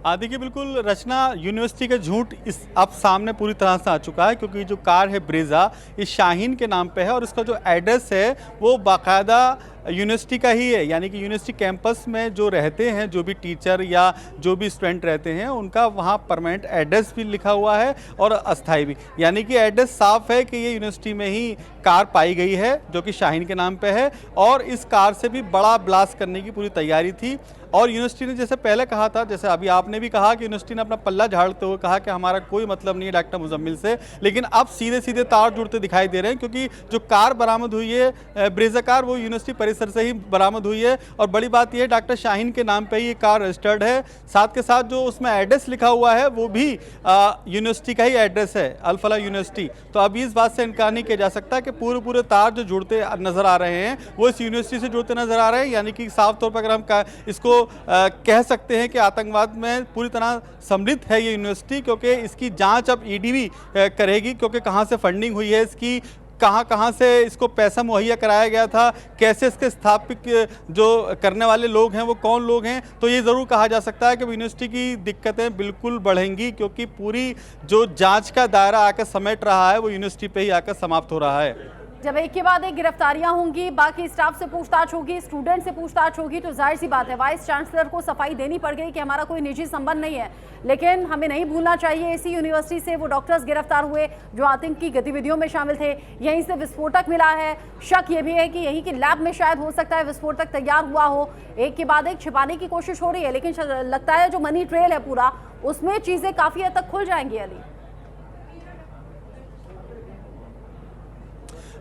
देखिए बिल्कुल रचना, यूनिवर्सिटी का झूठ इस अब सामने पूरी तरह से आ चुका है, क्योंकि जो कार है ब्रेजा इस शाहीन के नाम पे है और इसका जो एड्रेस है वो बाकायदा यूनिवर्सिटी का ही है। यानी कि यूनिवर्सिटी कैंपस में जो रहते हैं, जो भी टीचर या जो भी स्टूडेंट रहते हैं, उनका वहाँ परमानेंट एड्रेस भी लिखा हुआ है और अस्थाई भी। यानी कि एड्रेस साफ है कि ये यूनिवर्सिटी में ही कार पाई गई है जो कि शाहीन के नाम पे है और इस कार से भी बड़ा ब्लास्ट करने की पूरी तैयारी थी। और यूनिवर्सिटी ने जैसे पहले कहा था, जैसे अभी आपने भी कहा कि यूनिवर्सिटी ने अपना पल्ला झाड़ते हुए कहा कि हमारा कोई मतलब नहीं है डॉक्टर मुजम्मिल से, लेकिन अब सीधे सीधे तार जुड़ते दिखाई दे रहे हैं, क्योंकि जो कार बरामद हुई है ब्रेजा कार, वो यूनिवर्सिटी परिसर से ही बरामद हुई है। और बड़ी बात यह है डॉक्टर शाहीन के नाम पर ही ये कार रजिस्टर्ड है। साथ के साथ जो उसमें एड्रेस लिखा हुआ है वो भी यूनिवर्सिटी का ही एड्रेस है, अल फलाह यूनिवर्सिटी। तो अब इस बात से इनकार नहीं किया जा सकता कि पूरे तार जो जुड़ते नजर आ रहे हैं वो इस यूनिवर्सिटी से जुड़ते नजर आ रहे हैं। यानी कि साफ तौर पर अगर हम इसको कह सकते हैं कि आतंकवाद में पूरी तरह सम्मिलित है ये यूनिवर्सिटी, क्योंकि इसकी जांच अब ईडी भी करेगी, क्योंकि कहां से फंडिंग हुई है इसकी, कहां से इसको पैसा मुहैया कराया गया था, कैसे इसके स्थापित जो करने वाले लोग हैं वो कौन लोग हैं। तो ये ज़रूर कहा जा सकता है कि यूनिवर्सिटी की दिक्कतें बिल्कुल बढ़ेंगी, क्योंकि पूरी जो जांच का दायरा आकर समेट रहा है वो यूनिवर्सिटी पे ही आकर समाप्त हो रहा है। जब एक के बाद एक गिरफ्तारियां होंगी, बाकी स्टाफ से पूछताछ होगी, स्टूडेंट से पूछताछ होगी, तो जाहिर सी बात है वाइस चांसलर को सफाई देनी पड़ गई कि हमारा कोई निजी संबंध नहीं है। लेकिन हमें नहीं भूलना चाहिए इसी यूनिवर्सिटी से वो डॉक्टर्स गिरफ्तार हुए जो आतंकी गतिविधियों में शामिल थे। यहीं से विस्फोटक मिला है। शक ये भी है कि यहीं की लैब में शायद हो सकता है विस्फोटक तैयार हुआ हो। एक के बाद एक छिपाने की कोशिश हो रही है, लेकिन लगता है जो मनी ट्रेल है पूरा, उसमें चीजें काफी हद तक खुल जाएंगी। अली,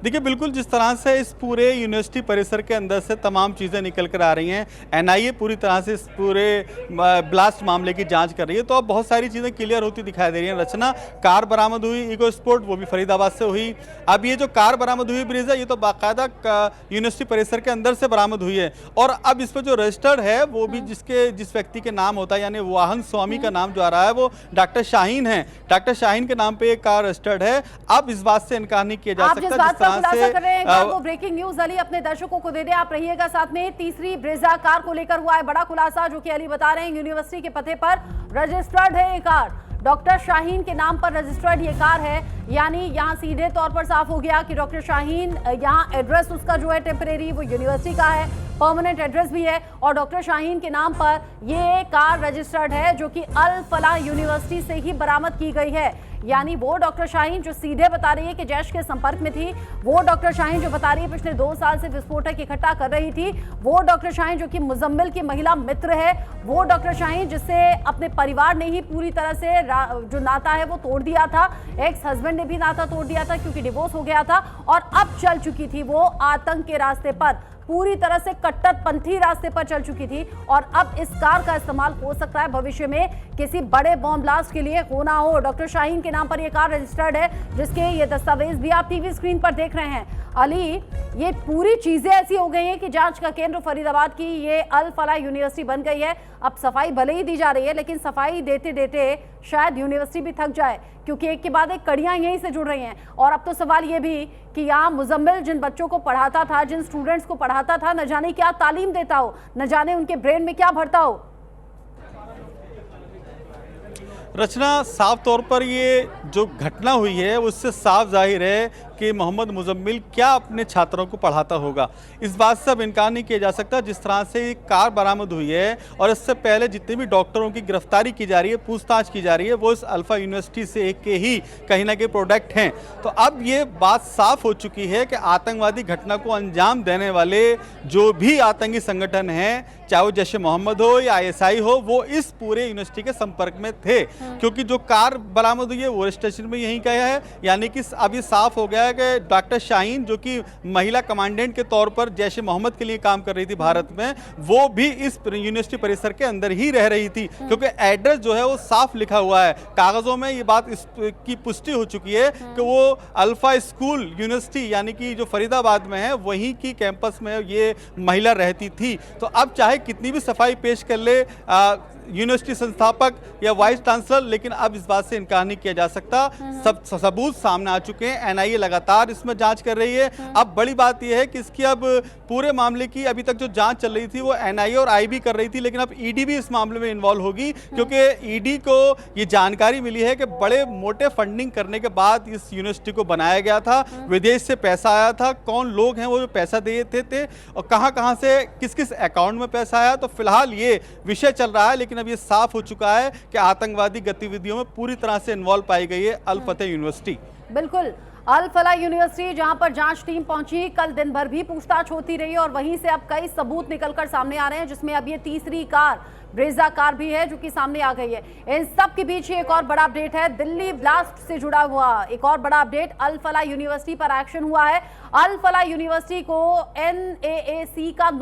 देखिए बिल्कुल जिस तरह से इस पूरे यूनिवर्सिटी परिसर के अंदर से तमाम चीज़ें निकल कर आ रही हैं, एनआईए पूरी तरह से इस पूरे ब्लास्ट मामले की जांच कर रही है, तो अब बहुत सारी चीज़ें क्लियर होती दिखाई दे रही हैं। रचना, कार बरामद हुई इको स्पोर्ट, वो भी फरीदाबाद से हुई। अब ये जो कार बरामद हुई ब्रेजा, ये तो बाकायदा यूनिवर्सिटी परिसर के अंदर से बरामद हुई है। और अब इस पर जो रजिस्टर्ड है वो भी जिस व्यक्ति के नाम होता है, यानी वाहन स्वामी का नाम जो आ रहा है वो डॉक्टर शाहीन है। डॉक्टर शाहीन के नाम पर एक कार रजिस्टर्ड है। अब इस बात से इनकार नहीं किया जा सकता। खुलासा कर रहे हैं वो ब्रेकिंग न्यूज अली अपने दर्शकों को दे दे, आप रहिएगा साथ में। तीसरी ब्रेजा कार को लेकर हुआ है बड़ा खुलासा, जो कि अली बता रहे हैं यूनिवर्सिटी के पते पर रजिस्टर्ड है ये कार, डॉक्टर शाहीन के नाम पर रजिस्टर्ड ये कार है। यानी यहाँ सीधे तौर पर साफ हो गया कि डॉक्टर शाहीन, यहाँ एड्रेस उसका जो है टेम्परेरी वो यूनिवर्सिटी का है, परमानेंट एड्रेस भी है, और डॉक्टर शाहीन के नाम पर ये कार रजिस्टर्ड है जो कि अल फलाह यूनिवर्सिटी से ही बरामद की गई है। यानी वो डॉक्टर शाहीन जो सीधे बता रही है कि जैश के संपर्क में थी, वो डॉक्टर शाहीन जो बता रही है पिछले 2 साल से विस्फोटक इकट्ठा कर रही थी, वो डॉक्टर शाहीन जो कि मुजम्मिल की महिला मित्र है, वो डॉक्टर शाहीन जिससे अपने परिवार ने ही पूरी तरह से जो नाता है वो तोड़ दिया था, एक्स हस्बैंड ने भी नाता तोड़ दिया था क्योंकि डिवोर्स हो गया था, और अब चल चुकी थी वो आतंक के रास्ते पर, पूरी तरह से कट्टरपंथी रास्ते पर चल चुकी थी। और अब इस कार का इस्तेमाल हो सकता है भविष्य में किसी बड़े बॉम्ब ब्लास्ट के लिए होना हो। डॉक्टर शाहीन के नाम पर यह कार रजिस्टर्ड है, जिसके ये दस्तावेज भी आप टीवी स्क्रीन पर देख रहे हैं। अली, ये पूरी चीजें ऐसी हो गई हैं कि जांच का केंद्र फरीदाबाद की ये अल फलाह यूनिवर्सिटी बन गई है। अब सफाई भले ही दी जा रही है, लेकिन सफाई देते देते शायद यूनिवर्सिटी भी थक जाए, क्योंकि एक के बाद एक कड़ियां यहीं से जुड़ रही हैं। और अब तो सवाल ये भी कि यहाँ मुजम्मिल जिन बच्चों को पढ़ाता था, जिन स्टूडेंट्स को पढ़ाता था, न जाने क्या तालीम देता हो, न जाने उनके ब्रेन में क्या भरता हो। रचना, साफ तौर पर ये जो घटना हुई है उससे साफ जाहिर है कि मोहम्मद मुजम्मिल क्या अपने छात्रों को पढ़ाता होगा। इस बात से अब इनकार नहीं किया जा सकता। जिस तरह से कार बरामद हुई है और इससे पहले जितने भी डॉक्टरों की गिरफ्तारी की जा रही है, पूछताछ की जा रही है, वो इस अल्फा यूनिवर्सिटी से के ही कहीं ना कहीं प्रोडक्ट हैं। तो अब ये बात साफ हो चुकी है कि आतंकवादी घटना को अंजाम देने वाले जो भी आतंकी संगठन हैं, चाहे वो जैश ए मोहम्मद हो या ISI हो, वो इस पूरे यूनिवर्सिटी के संपर्क में थे। क्योंकि जो कार बरामद हुई है वो रजिस्ट्रेशन में यहीं का है। यानी कि अब ये साफ हो गया है कि डॉक्टर शाहीन जो कि महिला कमांडेंट के तौर पर जैश ए मोहम्मद के लिए काम कर रही थी भारत में, वो भी इस यूनिवर्सिटी परिसर के अंदर ही रह रही थी, क्योंकि एड्रेस जो है वो साफ लिखा हुआ है कागजों में। ये बात इसकी पुष्टि हो चुकी है कि वो अल्फा स्कूल यूनिवर्सिटी यानी कि जो फरीदाबाद में है वहीं की कैंपस में ये महिला रहती थी। तो अब चाहे कितनी भी सफाई पेश कर ले यूनिवर्सिटी संस्थापक या वाइस चांसलर, लेकिन अब इस बात से इनकार नहीं किया जा सकता। सब सबूत सामने आ चुके हैं, एनआईए लगातार इसमें जांच कर रही है। अब बड़ी बात यह है कि इसकी अब पूरे मामले की अभी तक जो जांच चल रही थी वो एनआईए और आईबी कर रही थी, लेकिन अब ईडी भी इस मामले में इन्वॉल्व होगी, क्योंकि ईडी को ये जानकारी मिली है कि बड़े मोटे फंडिंग करने के बाद इस यूनिवर्सिटी को बनाया गया था, विदेश से पैसा आया था, कौन लोग हैं वो जो पैसा देते थे और कहां से किस किस अकाउंट में पैसा आया। तो फिलहाल ये विषय चल रहा है, लेकिन अब ये साफ हो चुका है कि आतंकवादी गतिविधियों में पूरी तरह से इन्वॉल्व पाई गई है अल फतेह यूनिवर्सिटी। बिल्कुल, अल फलाह यूनिवर्सिटी जहां पर जांच टीम पहुंची, कल दिन भर भी पूछताछ होती रही और वहीं से अब कई सबूत निकलकर सामने आ रहे हैं, जिसमें अब ये तीसरी कार ब्रेजा कार भी है जो कि सामने आ गई है। इन सब के बीच एक और बड़ा अपडेट है, दिल्ली ब्लास्ट से जुड़ा हुआ एक और बड़ा अपडेट, अल फलाह यूनिवर्सिटी पर एक्शन हुआ है। अल फलाह यूनिवर्सिटी को NAAC का